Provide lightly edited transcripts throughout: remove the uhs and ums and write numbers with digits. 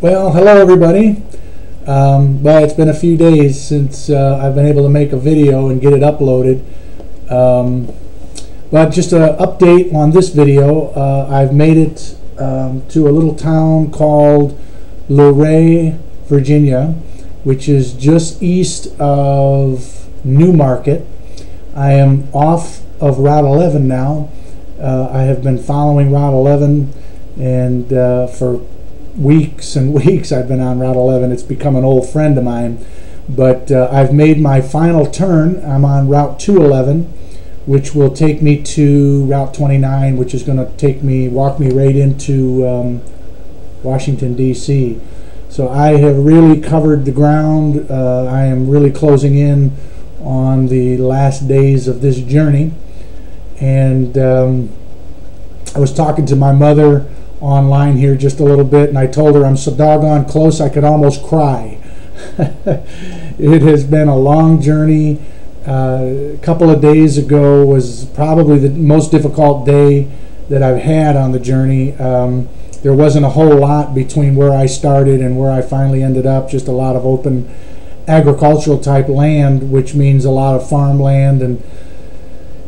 Well, hello everybody. Well, it's been a few days since I've been able to make a video and get it uploaded. But just an update on this video, I've made it to a little town called Luray, Virginia, which is just east of Newmarket. I am off of Route 11 now. I have been following Route 11, and for weeks and weeks I've been on Route 11. It's become an old friend of mine, but I've made my final turn. I'm on Route 211, which will take me to Route 29, which is going to walk me right into Washington, D.C. So I have really covered the ground. I am really closing in on the last days of this journey, and I was talking to my mother online here just a little bit, and I told her I'm so doggone close I could almost cry. It has been a long journey. A couple of days ago was probably the most difficult day that I've had on the journey. There wasn't a whole lot between where I started and where I finally ended up, just a lot of open agricultural type land, which means a lot of farmland, and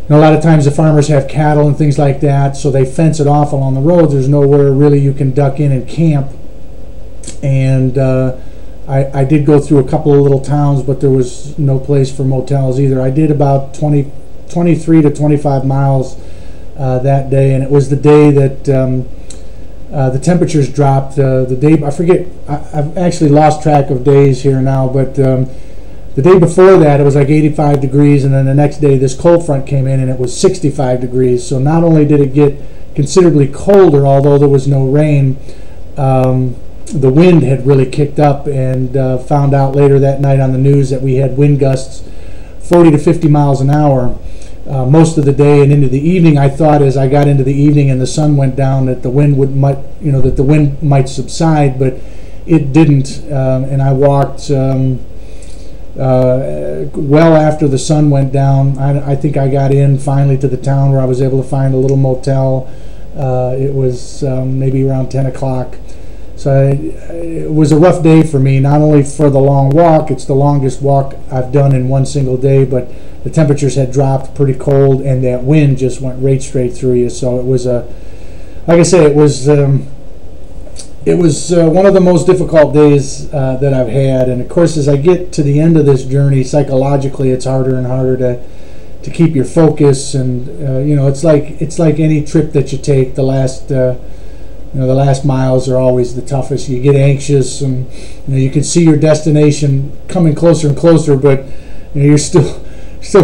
a lot of times the farmers have cattle and things like that, so they fence it off along the roads. There's nowhere really you can duck in and camp. And I did go through a couple of little towns, but there was no place for motels either. I did about 23 to 25 miles that day, and it was the day that the temperatures dropped. The day, I forget, I've actually lost track of days here now, but the day before that, it was like 85 degrees, and then the next day, this cold front came in, and it was 65 degrees. So not only did it get considerably colder, although there was no rain, the wind had really kicked up, and found out later that night on the news that we had wind gusts 40 to 50 miles an hour most of the day and into the evening. I thought as I got into the evening and the sun went down that the wind might subside, but it didn't, and I walked. Well after the sun went down. I think I got in finally to the town where I was able to find a little motel. It was maybe around 10 o'clock. So it was a rough day for me, not only for the long walk. It's the longest walk I've done in one single day, but the temperatures had dropped pretty cold, and that wind just went right straight through you. So it was like I say, it was one of the most difficult days that I've had. And of course, as I get to the end of this journey, psychologically it's harder and harder to keep your focus. And it's like any trip that you take. The last miles are always the toughest. You get anxious, and you can see your destination coming closer and closer, but you're still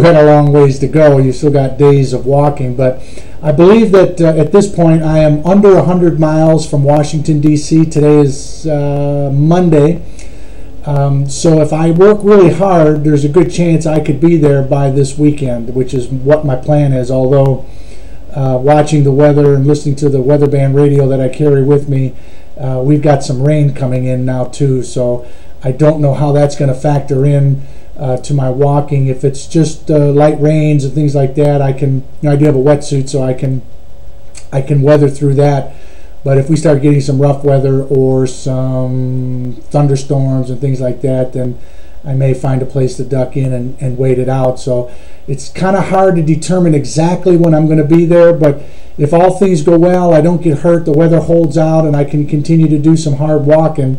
got a long ways to go. You still got days of walking. But I believe that at this point I am under 100 miles from Washington, D.C. Today is Monday. So if I work really hard, there's a good chance I could be there by this weekend, which is what my plan is. Although watching the weather and listening to the weather band radio that I carry with me, we've got some rain coming in now too. So I don't know how that's going to factor in to my walking. If it's just light rains and things like that, I do have a wetsuit, so I can weather through that. But if we start getting some rough weather or some thunderstorms and things like that, then I may find a place to duck in and wait it out. So it's kind of hard to determine exactly when I'm going to be there, but if all things go well, I don't get hurt, the weather holds out, and I can continue to do some hard walking,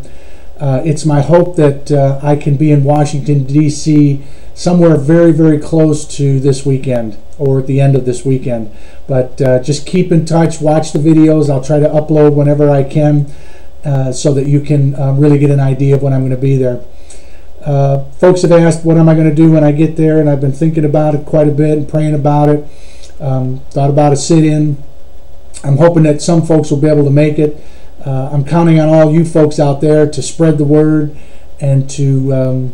it's my hope that I can be in Washington, D.C. somewhere very, very close to this weekend or at the end of this weekend. But just keep in touch, watch the videos. I'll try to upload whenever I can so that you can really get an idea of when I'm going to be there. Folks have asked, what am I going to do when I get there? And I've been thinking about it quite a bit and praying about it. Thought about a sit-in. I'm hoping that some folks will be able to make it. I'm counting on all you folks out there to spread the word and to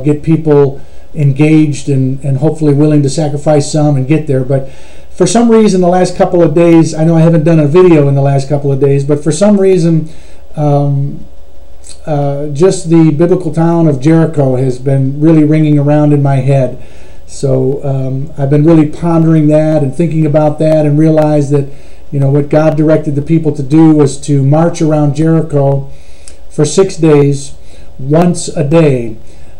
get people engaged and hopefully willing to sacrifice some and get there. But for some reason the last couple of days, I know I haven't done a video in the last couple of days, but for some reason just the biblical town of Jericho has been really ringing around in my head. So I've been really pondering that and thinking about that, and realized that what God directed the people to do was to march around Jericho for 6 days, once a day,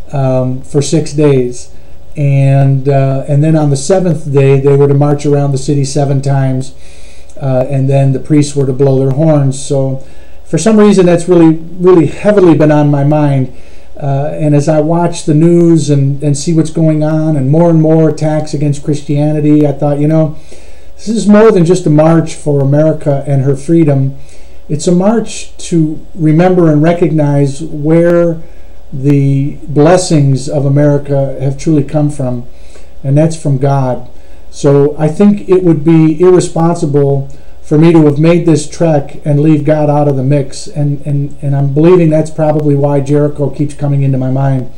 for 6 days. And then on the 7th day, they were to march around the city 7 times, and then the priests were to blow their horns. So for some reason, that's really heavily been on my mind. And as I watch the news and see what's going on and more attacks against Christianity, I thought, this is more than just a march for America and her freedom. It's a march to remember and recognize where the blessings of America have truly come from, and that's from God. So I think it would be irresponsible for me to have made this trek and leave God out of the mix, and I'm believing that's probably why Jericho keeps coming into my mind.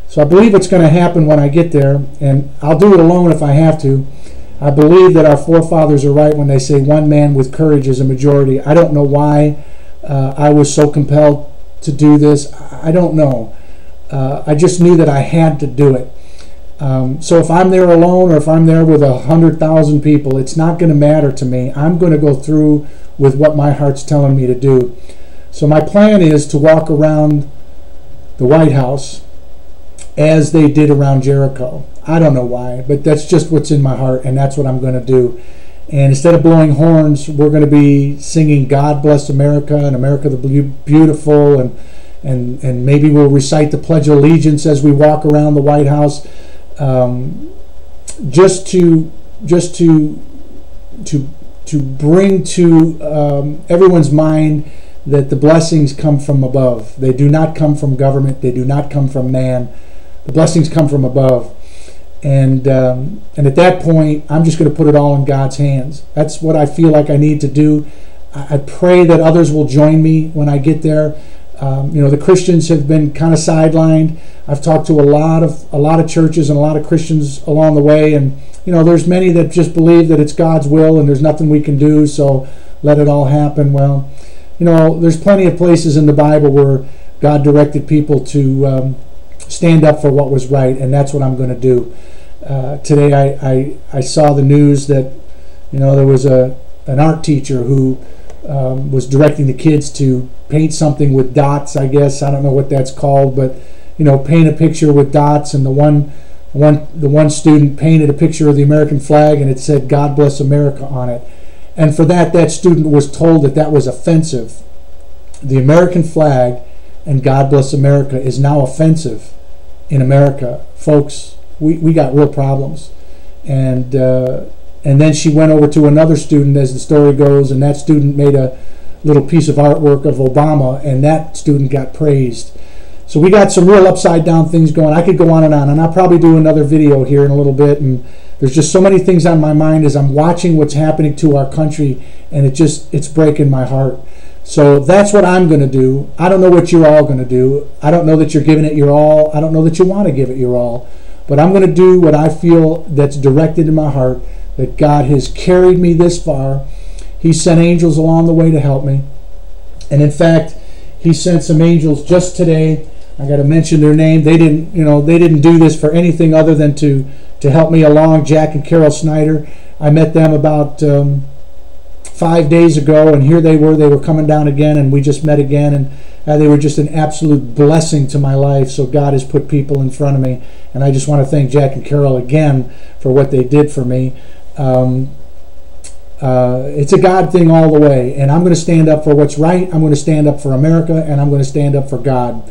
So I believe it's going to happen when I get there, and I'll do it alone if I have to. I believe that our forefathers are right when they say one man with courage is a majority. I don't know why I was so compelled to do this. I don't know. I just knew that I had to do it. So if I'm there alone or if I'm there with 100,000 people, it's not going to matter to me. I'm going to go through with what my heart's telling me to do. So my plan is to walk around the White House as they did around Jericho. I don't know why, but that's just what's in my heart, and that's what I'm going to do. And instead of blowing horns, we're going to be singing God Bless America and America the Beautiful, and maybe we'll recite the Pledge of Allegiance as we walk around the White House, just to bring to everyone's mind that the blessings come from above. They do not come from government. They do not come from man. The blessings come from above. And at that point, I'm just going to put it all in God's hands. That's what I feel like I need to do. I pray that others will join me when I get there. The Christians have been kind of sidelined. I've talked to a lot of churches and a lot of Christians along the way, and there's many that just believe that it's God's will and there's nothing we can do, so let it all happen. Well, there's plenty of places in the Bible where God directed people to stand up for what was right, and that's what I'm going to do. Today I saw the news that there was an art teacher who was directing the kids to paint something with dots, I guess. I don't know what that's called, but paint a picture with dots, and the one student painted a picture of the American flag, and it said God Bless America on it. And for that student was told that was offensive. The American flag and God Bless America is now offensive in America. Folks, we got real problems. And then she went over to another student, as the story goes, and that student made a little piece of artwork of Obama, and that student got praised. So we got some real upside down things going. I could go on, and I'll probably do another video here in a little bit, and there's just so many things on my mind as I'm watching what's happening to our country, and it's breaking my heart. So that's what I'm going to do. I don't know what you're all going to do. I don't know that you're giving it your all. I don't know that you want to give it your all. But I'm going to do what I feel that's directed in my heart, that God has carried me this far. He sent angels along the way to help me. And in fact, he sent some angels just today. I got to mention their name. They didn't do this for anything other than to help me along. Jack and Carol Snyder. I met them about 5 days ago, and here they were coming down again, and we just met again, and they were just an absolute blessing to my life. So God has put people in front of me, and I just want to thank Jack and Carol again for what they did for me. It's a God thing all the way, and I'm going to stand up for what's right. I'm going to stand up for America, and I'm going to stand up for God.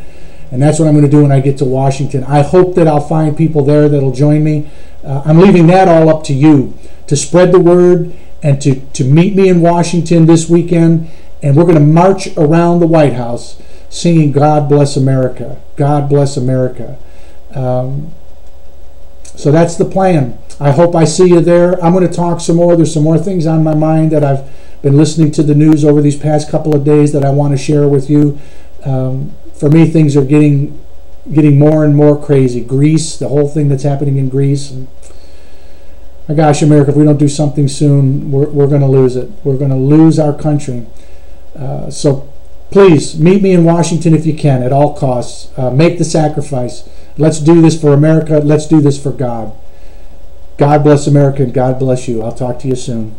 And that's what I'm going to do when I get to Washington. I hope that I'll find people there that'll join me. I'm leaving that all up to you to spread the word and to meet me in Washington this weekend. And we're going to march around the White House singing God Bless America. God Bless America. So that's the plan. I hope I see you there. I'm going to talk some more. There's some more things on my mind that I've been listening to the news over these past couple of days that I want to share with you. For me, things are getting more and more crazy. Greece, the whole thing that's happening in Greece. And, my gosh, America, if we don't do something soon, we're going to lose it. We're going to lose our country. So please, meet me in Washington if you can, at all costs. Make the sacrifice. Let's do this for America. Let's do this for God. God bless America, and God bless you. I'll talk to you soon.